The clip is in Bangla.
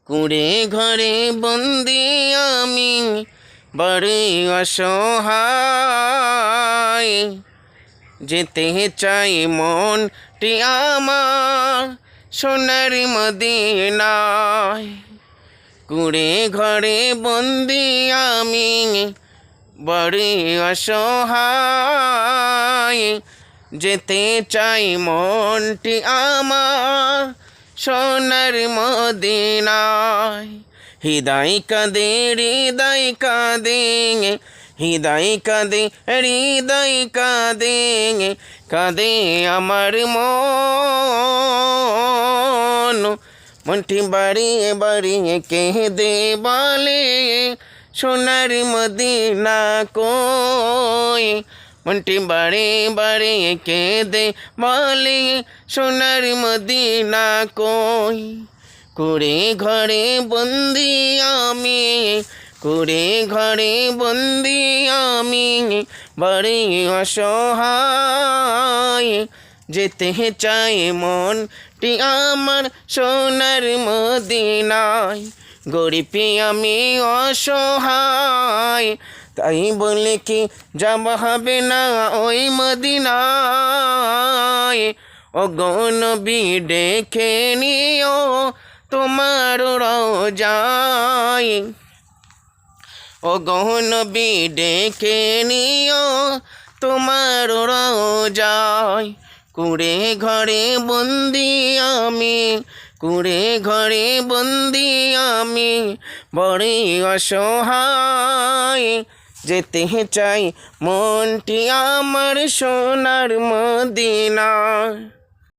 কুঁড়ে ঘরে বন্দি আমি বড় অসহায়, যেতে চাই মনটি আমার সোনার মদিনায়। কুঁড়ে ঘরে বন্দি আমি বড় অসহায়, যেতে চাই মনটি আমার সোনার মদিনায়। হৃদয় কাঁদে হৃদয় কাঁদে, হৃদয় কাঁদে হৃদয় কাঁদে, কাঁদে আমার মন। মনটি বাড়িয়ে বাড়িয়ে কেঁদে বলে সোনার মদিনা কই। মনটি বাড়িয়ে বাড়িয়ে কেঁদে বলে সোনার মদিনা কই। কুঁড়ে ঘরে বন্দি আমি, কুঁড়ে ঘরে বন্দি আমি বড় অসহায়, যেতে চাই মনটি আমার সোনার মদিনায়। গরিব আমি অসহায়, তাই বলে কি যাব হবে না ওই মদিনায়। ও গো নবী ডেকে নিও তোমার রওজায়, ও গো নবী ডেকে নিও তোমার রওজায়। কুঁড়ে ঘরে বন্দি আমি, কুঁড়ে ঘরে বন্দি আমি বড় অসহায়, যেতে চাই মনটি আমার সোনার মদিনায়।